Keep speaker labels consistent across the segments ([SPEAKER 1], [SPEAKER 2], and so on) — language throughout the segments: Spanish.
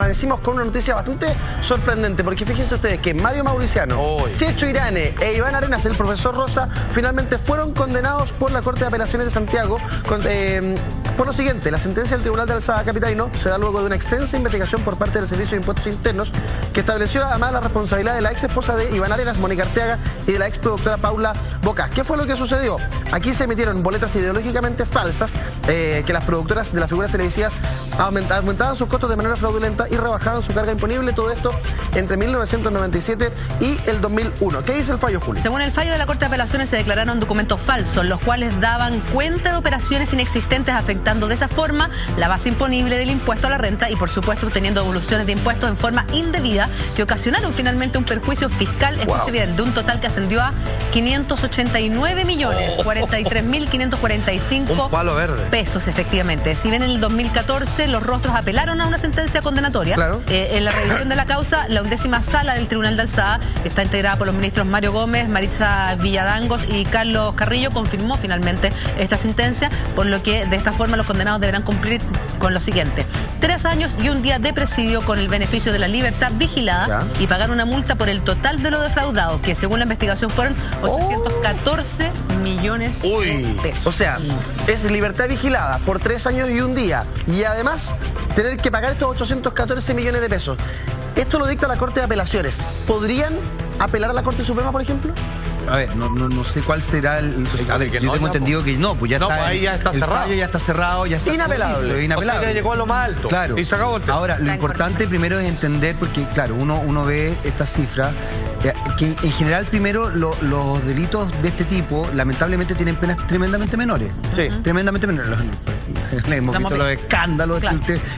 [SPEAKER 1] Decimos con una noticia bastante sorprendente, porque fíjense ustedes que Mario Mauriciano, Checho Irane e Iván Arenas, el profesor Rosa, finalmente fueron condenados por la Corte de Apelaciones de Santiago por lo siguiente: la sentencia del Tribunal de Alzada Capitalino se da luego de una extensa investigación por parte del Servicio de Impuestos Internos, que estableció además la responsabilidad de la ex esposa de Iván Arenas, Mónica Arteaga, y de la ex productora Paula Bocas. ¿Qué fue lo que sucedió? Aquí se emitieron boletas ideológicamente falsas, que las productoras de las figuras televisivas aumentaban sus costos de manera fraudulenta y rebajaban su carga imponible, todo esto entre 1997 y el 2001. ¿Qué dice el fallo, Julio?
[SPEAKER 2] Según el fallo de la Corte de Apelaciones, se declararon documentos falsos, los cuales daban cuenta de operaciones inexistentes, afectando de esa forma la base imponible del impuesto a la renta y, por supuesto, obteniendo devoluciones de impuestos en forma indebida que ocasionaron finalmente un perjuicio fiscal de un total que ascendió a 589.043.545 pesos, efectivamente. Si bien en el 2014 los rostros apelaron a una sentencia condenatoria, en la revisión de la causa, la 11ª Sala del Tribunal de Alzada, que está integrada por los ministros Mario Gómez, Maritza Villadangos y Carlos Carrillo, confirmó finalmente esta sentencia, por lo que de esta forma los condenados deberán cumplir con lo siguiente: 3 años y un día de presidio con el beneficio de la libertad vigilada y pagar una multa por el total de lo defraudado, que según la investigación fueron 814 millones de pesos.
[SPEAKER 1] O sea, es libertad vigilada por 3 años y un día, y además tener que pagar estos 814 millones de pesos. Esto lo dicta la Corte de Apelaciones. ¿Podrían apelar a la Corte Suprema, por ejemplo?
[SPEAKER 3] A ver, no sé cuál será el... A ver, yo tengo entendido que no, pues ya está...
[SPEAKER 4] Pues ahí ya está cerrado.
[SPEAKER 3] Ya está cerrado, ya está...
[SPEAKER 1] Inapelable.
[SPEAKER 4] O sea, llegó a lo más alto.
[SPEAKER 3] Claro.
[SPEAKER 4] Y se acabó el tema.
[SPEAKER 3] Ahora, lo importante primero es entender, porque claro, uno ve estas cifras, que en general primero los delitos de este tipo lamentablemente tienen penas tremendamente menores. Sí. Tremendamente menores. Hemos visto los escándalos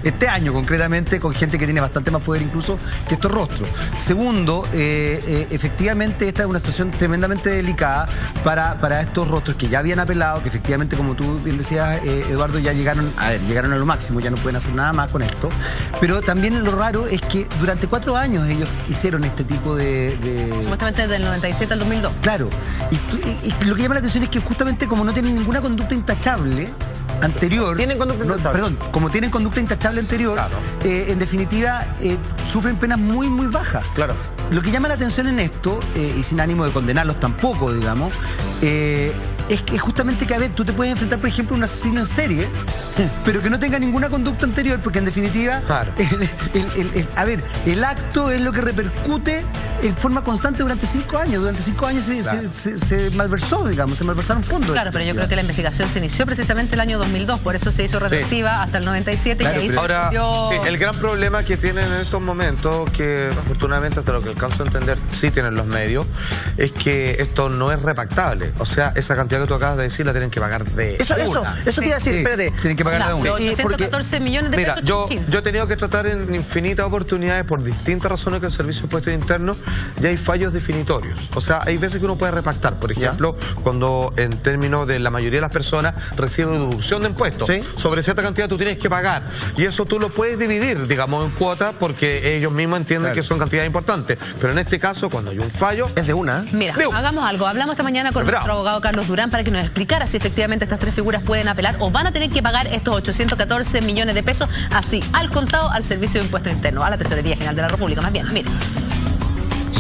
[SPEAKER 3] este año concretamente, con gente que tiene bastante más poder incluso que estos rostros. Segundo, efectivamente esta es una situación tremendamente delicada para estos rostros que ya habían apelado, que efectivamente, como tú bien decías, Eduardo, ya llegaron a lo máximo, ya no pueden hacer nada más con esto. Pero también lo raro es que durante 4 años ellos hicieron este tipo de...
[SPEAKER 2] Supuestamente desde el 97 al 2002.
[SPEAKER 3] Claro. Y lo que llama la atención es que justamente como no tienen ninguna conducta intachable anterior, como tienen conducta intachable anterior, en definitiva sufren penas muy muy bajas.
[SPEAKER 1] Claro.
[SPEAKER 3] Lo que llama la atención en esto, y sin ánimo de condenarlos tampoco, digamos, es que justamente que, a ver, tú te puedes enfrentar, por ejemplo, a un asesino en serie, pero que no tenga ninguna conducta anterior, porque en definitiva, el acto es lo que repercute en forma constante durante 5 años. Durante 5 años se malversó, digamos, se malversaron fondos.
[SPEAKER 2] Claro, pero yo creo que la investigación se inició precisamente el año 2002, por eso se hizo retroactiva hasta el 97.
[SPEAKER 3] Claro,
[SPEAKER 2] y ahí
[SPEAKER 4] ahora, el gran problema que tienen en estos momentos, que afortunadamente hasta lo que alcanzo a entender sí tienen los medios, es que esto no es repactable. O sea, esa cantidad que tú acabas de decir la tienen que pagar de
[SPEAKER 1] Eso te iba a decir, espérate.
[SPEAKER 3] Tienen que pagar de una.
[SPEAKER 2] 814 millones de pesos.
[SPEAKER 4] Yo he tenido que tratar en infinitas oportunidades, por distintas razones, que el Servicio de Impuestos Internos ya hay fallos definitorios. O sea, hay veces que uno puede repactar. Por ejemplo, cuando en términos de la mayoría de las personas reciben deducción de impuestos. Sobre cierta cantidad tú tienes que pagar. Y eso tú lo puedes dividir, digamos, en cuotas, porque ellos mismos entienden que son cantidades importantes. Pero en este caso, cuando hay un fallo, es de una.
[SPEAKER 2] Mira, hagamos algo. Hablamos esta mañana con nuestro abogado Carlos Durán para que nos explicara si efectivamente estas 3 figuras pueden apelar o van a tener que pagar estos 814 millones de pesos así, al contado, al Servicio de Impuestos Internos, a la Tesorería General de la República. Más bien, mira.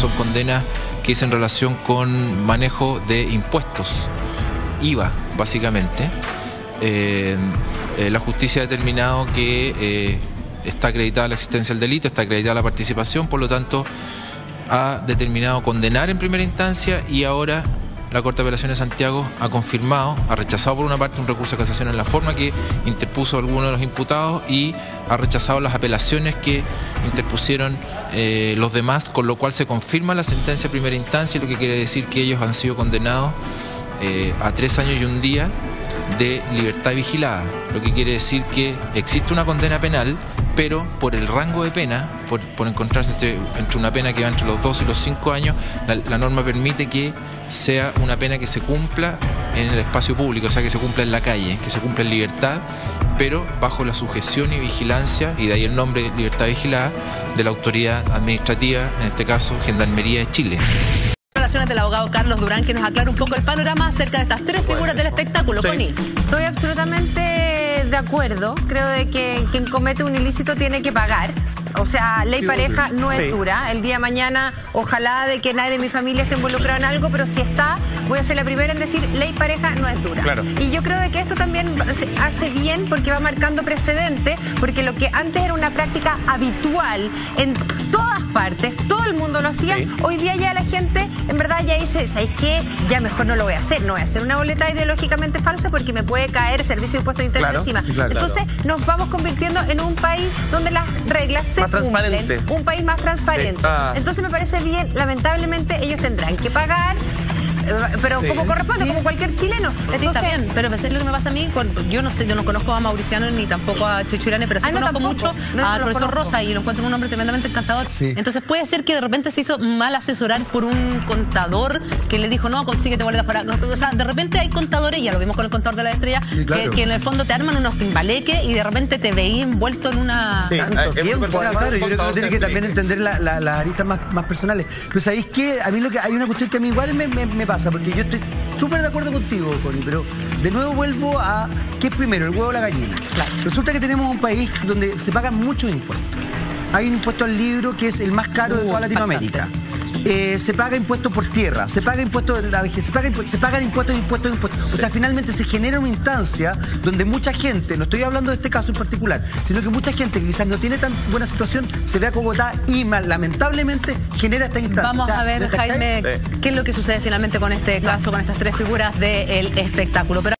[SPEAKER 5] Son condenas que es en relación con manejo de impuestos, IVA, básicamente. La justicia ha determinado que está acreditada la existencia del delito, está acreditada la participación, por lo tanto ha determinado condenar en primera instancia, y ahora la Corte de Apelaciones de Santiago ha confirmado, ha rechazado por una parte un recurso de casación en la forma que interpuso alguno de los imputados y ha rechazado las apelaciones que interpusieron los demás, con lo cual se confirma la sentencia de primera instancia, lo que quiere decir que ellos han sido condenados a 3 años y un día de libertad vigilada, lo que quiere decir que existe una condena penal, pero por el rango de pena, por encontrarse entre una pena que va entre los 2 y los 5 años, la norma permite que sea una pena que se cumpla en el espacio público, o sea, que se cumpla en la calle, que se cumpla en libertad, pero bajo la sujeción y vigilancia, y de ahí el nombre libertad vigilada, de la autoridad administrativa, en este caso Gendarmería de Chile.
[SPEAKER 2] Del abogado Carlos Durán, que nos aclara un poco el panorama acerca de estas 3 figuras del espectáculo. Connie.
[SPEAKER 6] Estoy absolutamente de acuerdo. Creo de que quien comete un ilícito tiene que pagar.
[SPEAKER 2] o sea, ley pareja no es dura. El día de mañana, ojalá de que nadie de mi familia esté involucrado en algo, pero si está, voy a ser la primera en decir ley pareja no es dura. Claro. Y yo creo de que esto también se hace bien porque va marcando precedente, porque lo que antes era una práctica habitual en todas partes, todo el mundo lo hacía, hoy día ya la gente en verdad ya dice, ¿sabes qué? Ya mejor no lo voy a hacer, no voy a hacer una boleta ideológicamente falsa porque me puede caer servicio de impuestos internos encima. Entonces nos vamos convirtiendo en un país donde las reglas se cumplen, un país más transparente. Entonces me parece bien, lamentablemente ellos tendrán que pagar, pero como corresponde, como cualquier chileno. Entonces, está bien, pero lo que me pasa a mí, yo no sé, yo no conozco a Mauriciano ni tampoco a Checho Irane, pero sí conozco mucho al profesor Rosa y lo encuentro un hombre tremendamente encantador. Entonces puede ser que de repente se hizo mal asesorar por un contador que le dijo, no, consíguete boletas para... O sea, de repente hay contadores, ya lo vimos con el contador de la estrella, que en el fondo te arman unos timbaleques y de repente te veís envuelto en una...
[SPEAKER 3] Tanto tiempo. Claro, yo creo que uno tiene que también entender las aristas más personales. Pero ¿sabéis qué? A mí hay una cuestión que a mí igual me pasa, porque yo estoy súper de acuerdo contigo, Connie, pero de nuevo vuelvo a ¿qué es primero, el huevo o la gallina? Claro. Resulta que tenemos un país donde se pagan muchos impuestos. Hay un impuesto al libro que es el más caro de toda Latinoamérica. Se paga impuesto por tierra, se paga impuesto de la vejez, se pagan impuestos. O sea, finalmente se genera una instancia donde mucha gente, no estoy hablando de este caso en particular, sino que mucha gente que quizás no tiene tan buena situación se ve acogotada y lamentablemente genera esta instancia.
[SPEAKER 2] Vamos a ver, Jaime, qué es lo que sucede finalmente con este caso, con estas tres figuras del espectáculo. Pero